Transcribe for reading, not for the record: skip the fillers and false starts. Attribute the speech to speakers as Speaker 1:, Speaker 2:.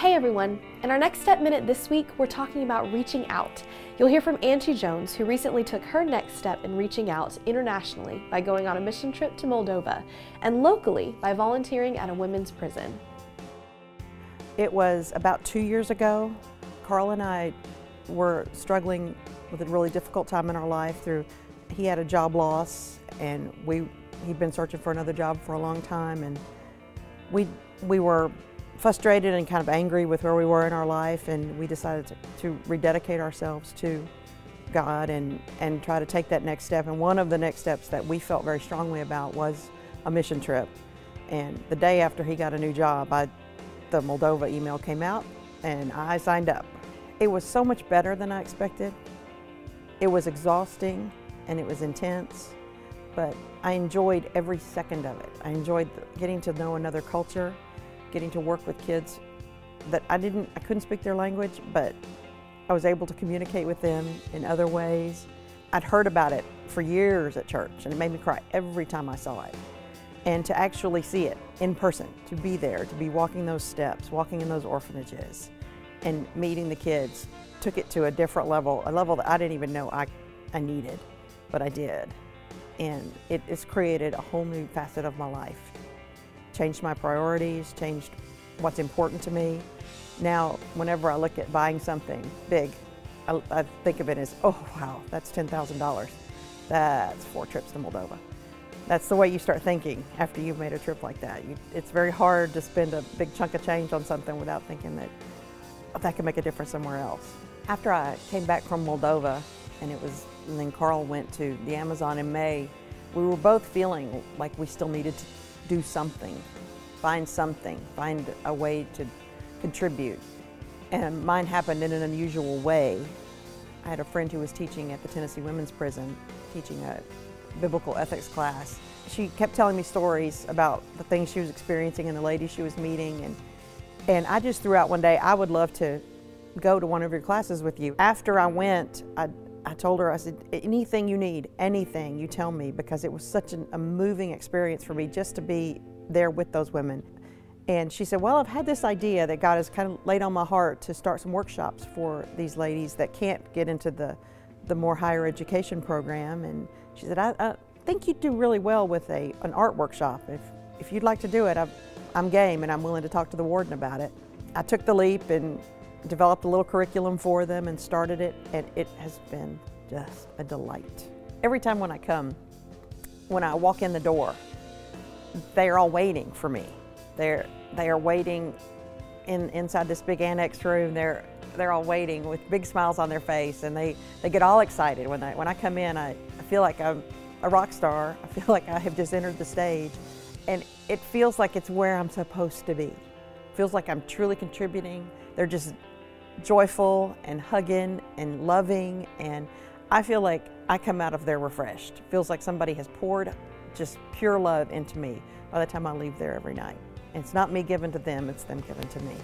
Speaker 1: Hey everyone! In our Next Step Minute this week, we're talking about reaching out. You'll hear from Angie Jones, who recently took her next step in reaching out internationally by going on a mission trip to Moldova, and locally by volunteering at a women's prison.
Speaker 2: It was about 2 years ago. Carl and I were struggling with a really difficult time in our life. He had a job loss, and he'd been searching for another job for a long time, and we were frustrated and kind of angry with where we were in our life, and we decided to rededicate ourselves to God and try to take that next step. And one of the next steps that we felt very strongly about was a mission trip. And the day after he got a new job, the Moldova email came out and I signed up. It was so much better than I expected. It was exhausting and it was intense, but I enjoyed every second of it. I enjoyed getting to know another culture, getting to work with kids that I couldn't speak their language, but I was able to communicate with them in other ways. I'd heard about it for years at church, and it made me cry every time I saw it. And to actually see it in person, to be there, to be walking those steps, walking in those orphanages, and meeting the kids, took it to a different level, a level that I didn't even know I needed, but I did. And it has created a whole new facet of my life. Changed my priorities, changed what's important to me. Now, whenever I look at buying something big, I think of it as, oh wow, that's $10,000. That's 4 trips to Moldova. That's the way you start thinking after you've made a trip like that. It's very hard to spend a big chunk of change on something without thinking that can make a difference somewhere else. After I came back from Moldova, and then Carl went to the Amazon in May, we were both feeling like we still needed to do something, find a way to contribute. And mine happened in an unusual way. I had a friend who was teaching at the Tennessee Women's Prison, teaching a biblical ethics class. She kept telling me stories about the things she was experiencing and the ladies she was meeting, and I just threw out one day, I would love to go to one of your classes with you. After I went, I told her, I said, anything you need, anything, you tell me, because it was such a moving experience for me just to be there with those women. And she said, well, I've had this idea that God has kind of laid on my heart to start some workshops for these ladies that can't get into the more higher education program. And she said, I think you'd do really well with an art workshop. If you'd like to do it, I'm game and I'm willing to talk to the warden about it. I took the leap and developed a little curriculum for them and started it, and it has been just a delight. Every time when I walk in the door, they are all waiting for me. They are waiting inside this big annex room. They're all waiting with big smiles on their face, and they get all excited when I come in. I feel like I'm a rock star. I feel like I have just entered the stage, and it feels like it's where I'm supposed to be. It feels like I'm truly contributing. They're just joyful and hugging and loving, and I feel like I come out of there refreshed. It feels like somebody has poured just pure love into me by the time I leave there every night. And it's not me giving to them, it's them giving to me.